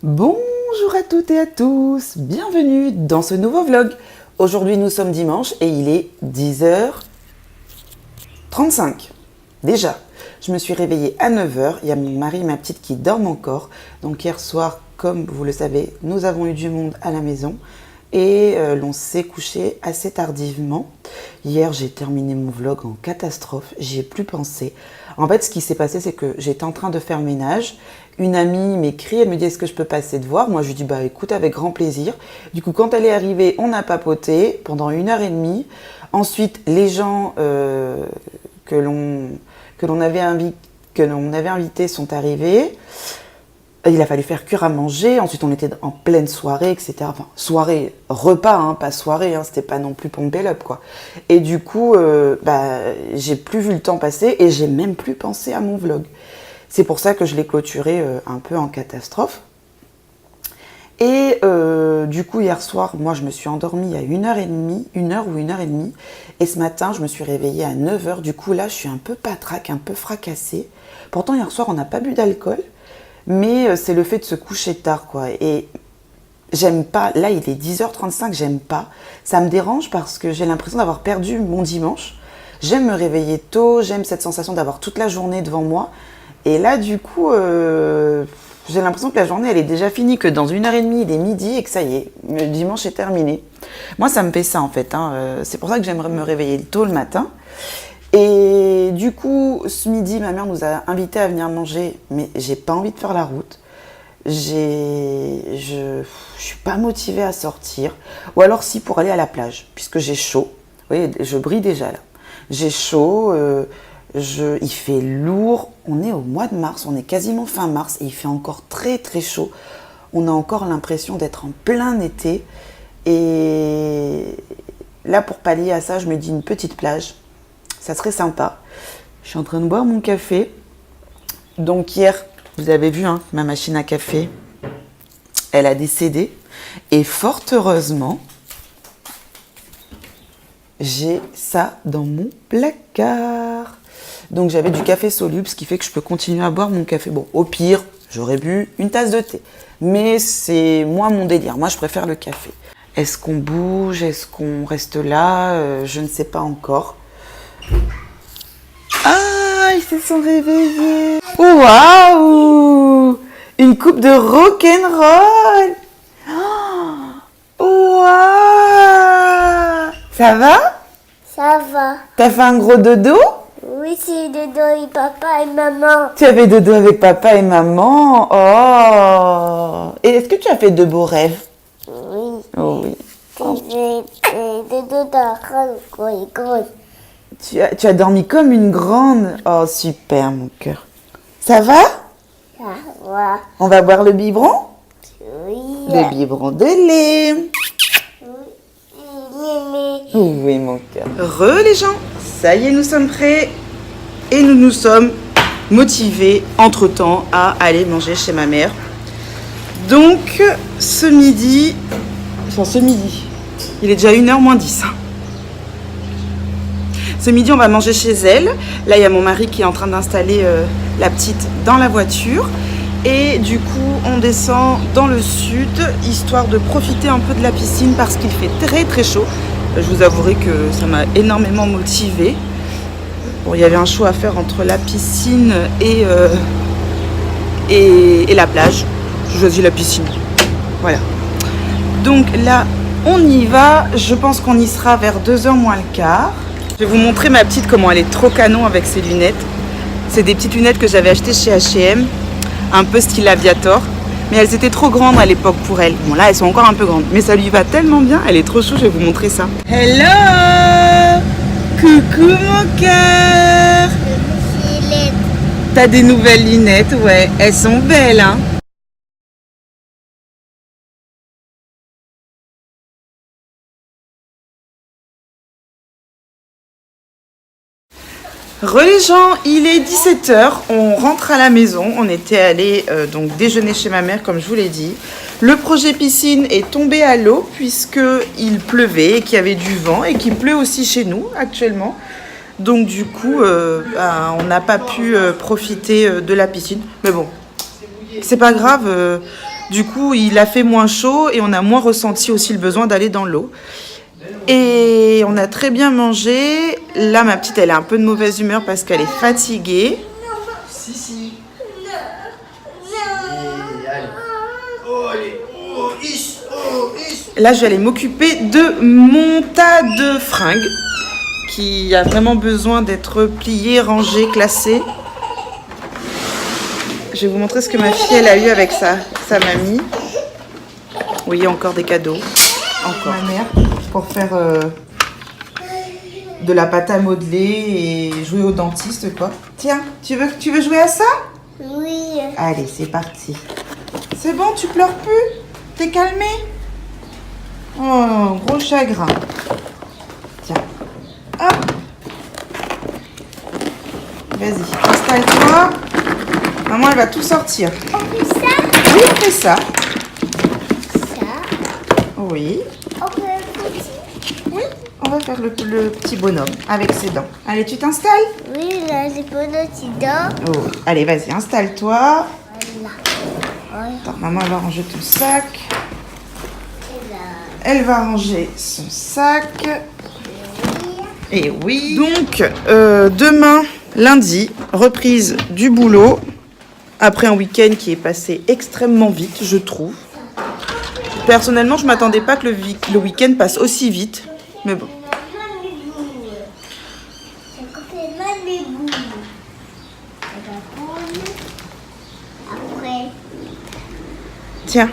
Bonjour à toutes et à tous, bienvenue dans ce nouveau vlog. Aujourd'hui nous sommes dimanche et il est 10h35. Déjà, je me suis réveillée à 9h, il y a mon mari et ma petite qui dorment encore. Donc hier soir, comme vous le savez, nous avons eu du monde à la maison et l'on s'est couché assez tardivement. Hier j'ai terminé mon vlog en catastrophe, j'y ai plus pensé. En fait ce qui s'est passé c'est que j'étais en train de faire le ménage. Une amie m'écrit, elle me dit est-ce que je peux passer te voir? Moi je lui dis bah écoute avec grand plaisir. Du coup quand elle est arrivée on a papoté pendant 1h30. Ensuite les gens que l'on avait invités sont arrivés. Il a fallu faire cuire à manger, ensuite on était en pleine soirée, etc. Enfin, soirée, repas, hein, pas soirée, hein, c'était pas non plus pompé up, quoi. Et du coup, j'ai plus vu le temps passer et j'ai même plus pensé à mon vlog. C'est pour ça que je l'ai clôturé un peu en catastrophe. Et du coup, hier soir, moi je me suis endormie à 1h30, 1h ou 1h30. Et ce matin, je me suis réveillée à 9h. Du coup, là, je suis un peu patraque, un peu fracassée. Pourtant, hier soir, on n'a pas bu d'alcool. Mais c'est le fait de se coucher tard, quoi. Et j'aime pas, là il est 10h35, j'aime pas. Ça me dérange parce que j'ai l'impression d'avoir perdu mon dimanche. J'aime me réveiller tôt, j'aime cette sensation d'avoir toute la journée devant moi. Et là du coup, j'ai l'impression que la journée elle est déjà finie, que dans 1h30 il est midi et que ça y est, le dimanche est terminé. Moi ça me fait ça en fait, hein. C'est pour ça que j'aimerais me réveiller tôt le matin. Et du coup, ce midi, ma mère nous a invités à venir manger, mais j'ai pas envie de faire la route. Je suis pas motivée à sortir. Ou alors si pour aller à la plage, puisque j'ai chaud. Vous voyez, je brille déjà là. J'ai chaud, il fait lourd. On est au mois de mars, on est quasiment fin mars et il fait encore très très chaud. On a encore l'impression d'être en plein été. Et là, pour pallier à ça, je me dis une petite plage. Ça serait sympa. Je suis en train de boire mon café. Donc hier, vous avez vu, hein, ma machine à café, elle a décédé. Et fort heureusement, j'ai ça dans mon placard. Donc j'avais du café soluble, ce qui fait que je peux continuer à boire mon café. Bon, au pire, j'aurais bu une tasse de thé. Mais c'est moins mon délire. Moi, je préfère le café. Est-ce qu'on bouge? Est-ce qu'on reste là? Je ne sais pas encore. Ah, ils se sont réveillés. Waouh! Une coupe de rock'n'roll. Waouh! Ça va? Ça va. T'as fait un gros dodo? Oui, c'est dodo avec papa et maman. Tu as fait dodo avec papa et maman? Oh! Et est-ce que tu as fait de beaux rêves? Oui. Oh oui. J'ai fait dodo dans la grande. Tu as dormi comme une grande. Oh, super, mon cœur. Ça va? Ça va. On va boire le biberon? Oui. Le biberon de lait. Oui, mon cœur. Les gens, ça y est, nous sommes prêts. Et nous nous sommes motivés, entre-temps, à aller manger chez ma mère. Donc, ce midi, il est déjà 1h moins 10. Ce midi, on va manger chez elle. Là, il y a mon mari qui est en train d'installer la petite dans la voiture. Et du coup, on descend dans le sud, histoire de profiter un peu de la piscine parce qu'il fait très très chaud. Je vous avouerai que ça m'a énormément motivée. Bon, il y avait un choix à faire entre la piscine et la plage. Je choisis la piscine. Voilà. Donc là, on y va. Je pense qu'on y sera vers 2h moins le quart. Je vais vous montrer ma petite, comment elle est trop canon avec ses lunettes. C'est des petites lunettes que j'avais achetées chez H&M, un peu style Aviator. Mais elles étaient trop grandes à l'époque pour elle. Bon là, elles sont encore un peu grandes. Mais ça lui va tellement bien, elle est trop chou, je vais vous montrer ça. Hello! Coucou mon cœur! T'as des nouvelles lunettes, ouais. Elles sont belles, hein? Les gens, il est 17h, on rentre à la maison, on était allé donc déjeuner chez ma mère comme je vous l'ai dit. Le projet piscine est tombé à l'eau puisqu'il pleuvait et qu'il y avait du vent et qu'il pleut aussi chez nous actuellement. Donc du coup, on n'a pas pu profiter de la piscine. Mais bon, c'est pas grave, Du coup, il a fait moins chaud et on a moins ressenti aussi le besoin d'aller dans l'eau. Et on a très bien mangé. Là, ma petite, elle est un peu de mauvaise humeur parce qu'elle est fatiguée. Si. Allez. Oh, allez. Oh, ish. Là, je vais aller m'occuper de mon tas de fringues qui a vraiment besoin d'être plié, rangé, classé. Je vais vous montrer ce que ma fille elle a eu avec sa mamie. Oui, encore des cadeaux. Encore. Ma mère pour faire de la pâte à modeler et jouer au dentiste quoi. Tiens, tu veux jouer à ça? Oui. Allez, c'est parti. C'est bon, tu pleures plus? T'es calmé? Oh, gros chagrin. Tiens. Hop. Vas-y, installe-toi. Maman, elle va tout sortir. On fait ça? Oui, on fait ça. Ça. Oui. On fait le petit. Oui, on va faire le petit bonhomme avec ses dents. Allez, tu t'installes? Oui, là, j'ai pas de petits dents. Oh, oui. Allez, vas-y, installe-toi. Voilà. Attends, maman, elle va ranger ton sac. Et là. Elle va ranger son sac. Et oui. Donc, demain, lundi, reprise du boulot. Après un week-end qui est passé extrêmement vite, je trouve. Personnellement, je ne m'attendais pas que le week-end passe aussi vite. Mais bon. Après. Tiens.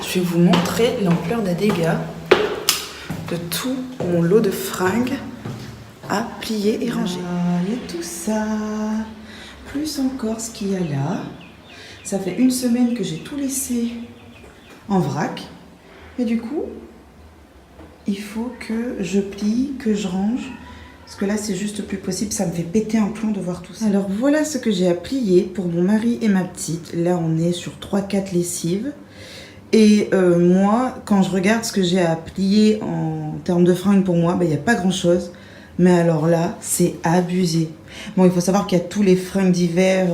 Je vais vous montrer l'ampleur des dégâts de tout mon lot de fringues à plier et ranger. Il y a tout ça, plus encore ce qu'il y a là. Ça fait une semaine que j'ai tout laissé en vrac. Et du coup, il faut que je plie, que je range. Parce que là, c'est juste plus possible. Ça me fait péter un plomb de voir tout ça. Alors, voilà ce que j'ai à plier pour mon mari et ma petite. Là, on est sur 3-4 lessives. Et moi, quand je regarde ce que j'ai à plier en termes de fringues pour moi, il n'y a pas grand-chose. Mais alors là, c'est abusé. Bon, il faut savoir qu'il y a tous les fringues d'hiver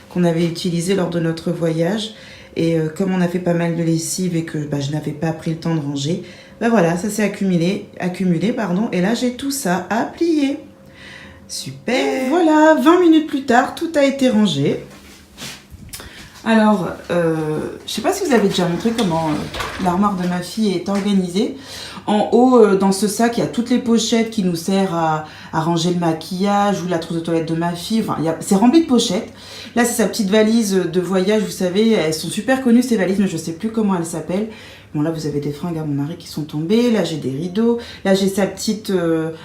qu'on avait utilisées lors de notre voyage. Et comme on a fait pas mal de lessive et que je n'avais pas pris le temps de ranger, voilà, ça s'est accumulé, et là, j'ai tout ça à plier. Super. Et voilà, 20 minutes plus tard, tout a été rangé. Alors, je sais pas si vous avez déjà montré comment l'armoire de ma fille est organisée. En haut, dans ce sac, il y a toutes les pochettes qui nous servent à ranger le maquillage ou la trousse de toilette de ma fille. Enfin, c'est rempli de pochettes. Là, c'est sa petite valise de voyage, vous savez. Elles sont super connues, ces valises, mais je sais plus comment elles s'appellent. Bon, là, vous avez des fringues à mon mari qui sont tombées. Là, j'ai des rideaux. Là, j'ai sa petite,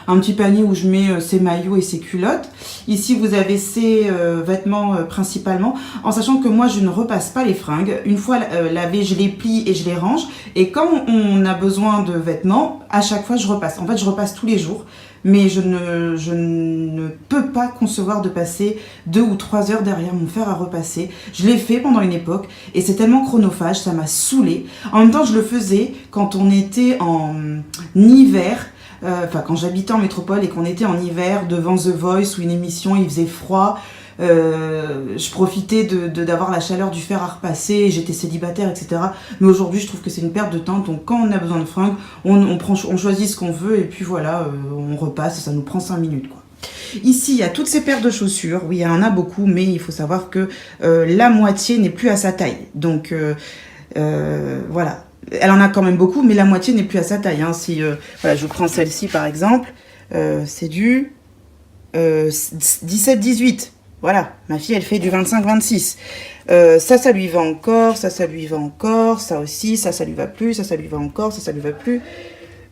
un petit panier où je mets ses maillots et ses culottes. Ici, vous avez ses vêtements principalement. En sachant que moi, je ne repasse pas les fringues. Une fois lavées, je les plie et je les range. Et quand on a besoin de vêtements, à chaque fois, je repasse. En fait, je repasse tous les jours. Mais je ne peux pas concevoir de passer 2 ou 3 heures derrière mon fer à repasser. Je l'ai fait pendant une époque et c'est tellement chronophage, ça m'a saoulée. En même temps, je le faisais quand on était en hiver, quand j'habitais en métropole et qu'on était en hiver devant The Voice ou une émission, il faisait froid. Je profitais d'avoir la chaleur du fer à repasser, j'étais célibataire, etc. Mais aujourd'hui, je trouve que c'est une perte de temps. Donc, quand on a besoin de fringues, on choisit ce qu'on veut et puis voilà, on repasse et ça nous prend 5 minutes, quoi. Ici, il y a toutes ces paires de chaussures. Oui, elle en a beaucoup, mais il faut savoir que la moitié n'est plus à sa taille. Donc, voilà. Elle en a quand même beaucoup, mais la moitié n'est plus à sa taille. Hein. Si, voilà, je prends celle-ci, par exemple. C'est du 17-18. Voilà, ma fille, elle fait du 25-26. Ça lui va encore, ça lui va encore, ça aussi, ça lui va plus, ça lui va encore, ça lui va plus.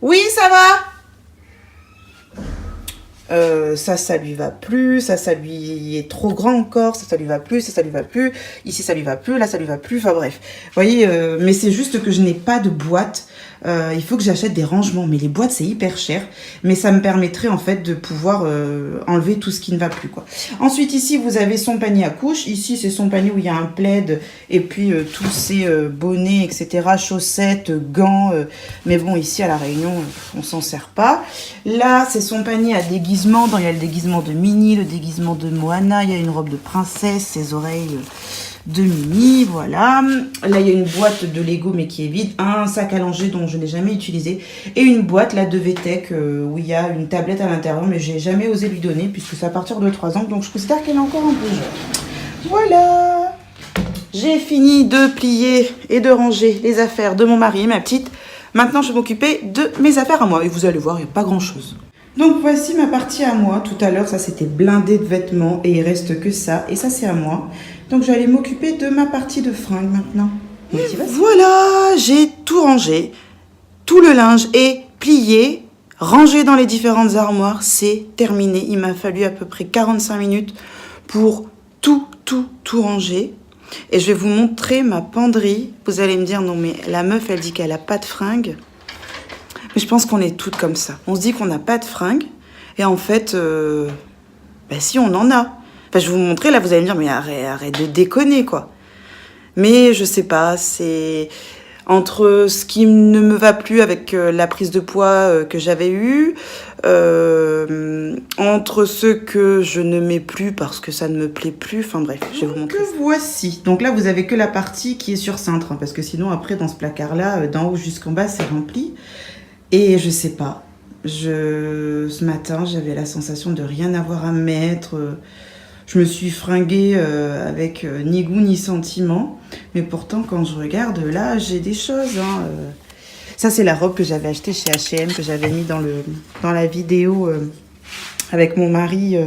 Oui, ça va. Ça lui va plus, ça lui est trop grand encore, ça lui va plus, ça lui va plus, ici ça lui va plus, là ça lui va plus, enfin bref. Vous voyez, mais c'est juste que je n'ai pas de boîte, il faut que j'achète des rangements, mais les boîtes c'est hyper cher, mais ça me permettrait en fait de pouvoir enlever tout ce qui ne va plus, quoi. Ensuite ici vous avez son panier à couches, ici c'est son panier où il y a un plaid, et puis tous ses bonnets, etc., chaussettes, gants, mais bon ici à La Réunion, on s'en sert pas. Là c'est son panier à déguisement. Il y a le déguisement de Minnie, le déguisement de Moana, il y a une robe de princesse, ses oreilles de Minnie, voilà. Là, il y a une boîte de Lego, mais qui est vide, un sac à langer dont je n'ai jamais utilisé, et une boîte, là, de VTech, où il y a une tablette à l'intérieur, mais j'ai jamais osé lui donner, puisque c'est à partir de 3 ans, donc je considère qu'elle est encore un peu jeune. Voilà. J'ai fini de plier et de ranger les affaires de mon mari et ma petite. Maintenant, je vais m'occuper de mes affaires à moi, et vous allez voir, il n'y a pas grand-chose. Donc voici ma partie à moi. Tout à l'heure, ça c'était blindé de vêtements et il reste que ça. Et ça c'est à moi. Donc je vais aller m'occuper de ma partie de fringues maintenant. Voilà, j'ai tout rangé. Tout le linge est plié, rangé dans les différentes armoires. C'est terminé. Il m'a fallu à peu près 45 minutes pour tout ranger. Et je vais vous montrer ma penderie. Vous allez me dire, non mais la meuf, elle dit qu'elle n'a pas de fringues. Mais je pense qu'on est toutes comme ça. On se dit qu'on n'a pas de fringues. Et en fait, si, on en a. Enfin, je vais vous montrer, là, vous allez me dire, mais arrête de déconner, quoi. Mais je sais pas, c'est entre ce qui ne me va plus avec la prise de poids que j'avais eue, entre ce que je ne mets plus parce que ça ne me plaît plus. Enfin bref, je vais vous montrer. Donc voici. Donc là, vous avez que la partie qui est sur cintre, hein, parce que sinon, après, dans ce placard-là, d'en haut jusqu'en bas, c'est rempli. Et je sais pas, ce matin, j'avais la sensation de rien avoir à mettre. Je me suis fringuée avec ni goût ni sentiment. Mais pourtant, quand je regarde, là, j'ai des choses. Hein. Ça, c'est la robe que j'avais achetée chez H&M, que j'avais mis dans la vidéo avec mon mari.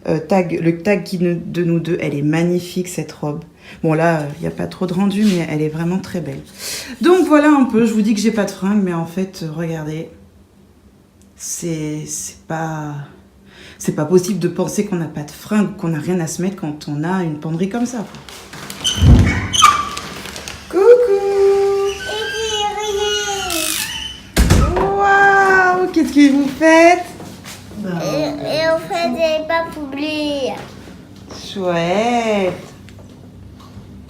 Le tag de nous deux, elle est magnifique, cette robe. Bon là, il n'y a pas trop de rendu, mais elle est vraiment très belle. Donc voilà un peu, je vous dis que j'ai pas de fringues, mais en fait, regardez, c'est pas possible de penser qu'on n'a pas de fringues, qu'on n'a rien à se mettre quand on a une penderie comme ça. Coucou! Waouh! Qu'est-ce que vous faites? Et en fait, j'avais pas publié. Chouette!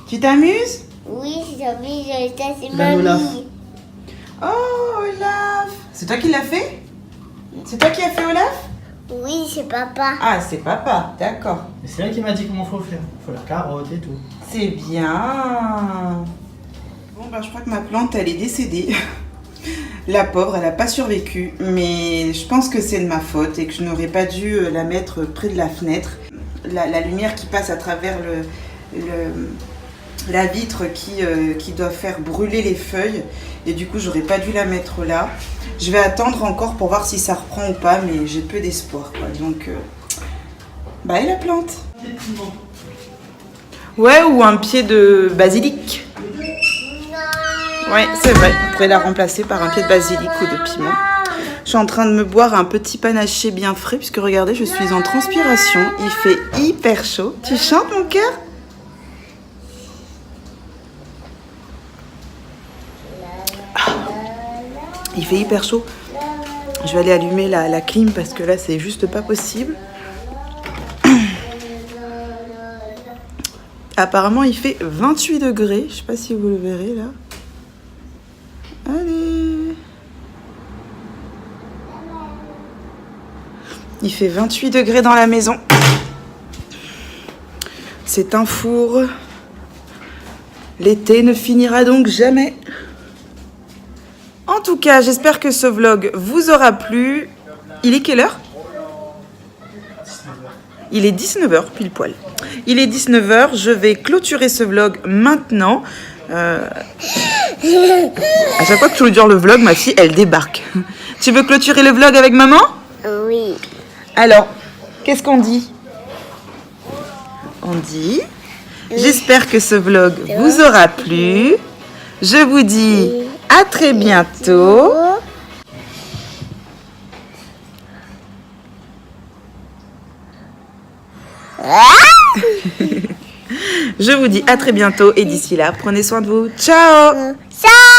Tu t'amuses? Oui, j'ai envie de c'est La Olaf. mamie. Oh, Olaf! C'est toi qui l'as fait? C'est toi qui as fait Olaf? Oui, c'est papa. Ah, c'est papa, d'accord. Mais c'est elle qui m'a dit comment faut faire. Faut la carotte et tout. C'est bien. Bon, je crois que ma plante, elle est décédée. La pauvre, elle n'a pas survécu. Mais je pense que c'est de ma faute et que je n'aurais pas dû la mettre près de la fenêtre. La lumière qui passe à travers la vitre qui doit faire brûler les feuilles. Et du coup, j'aurais pas dû la mettre là. Je vais attendre encore pour voir si ça reprend ou pas, mais j'ai peu d'espoir, quoi. Donc, bye la plante. Ouais, ou un pied de basilic. Ouais, c'est vrai. Vous pourrez la remplacer par un pied de basilic ou de piment. Je suis en train de me boire un petit panaché bien frais, puisque regardez, je suis en transpiration. Il fait hyper chaud. Tu chantes, mon cœur? Il fait hyper chaud. Je vais aller allumer la clim parce que là, c'est juste pas possible. Apparemment, il fait 28 degrés. Je sais pas si vous le verrez là. Allez. Il fait 28 degrés dans la maison. C'est un four. L'été ne finira donc jamais. En tout cas, j'espère que ce vlog vous aura plu. Il est quelle heure? Il est 19h, pile poil. Il est 19h, je vais clôturer ce vlog maintenant. À chaque fois que je clôture le vlog, ma fille, elle débarque. Tu veux clôturer le vlog avec maman? Oui. Alors, qu'est-ce qu'on dit? On dit, j'espère que ce vlog vous aura plu. Je vous dis à très bientôt. Je vous dis à très bientôt et d'ici là, prenez soin de vous. Ciao! Ciao.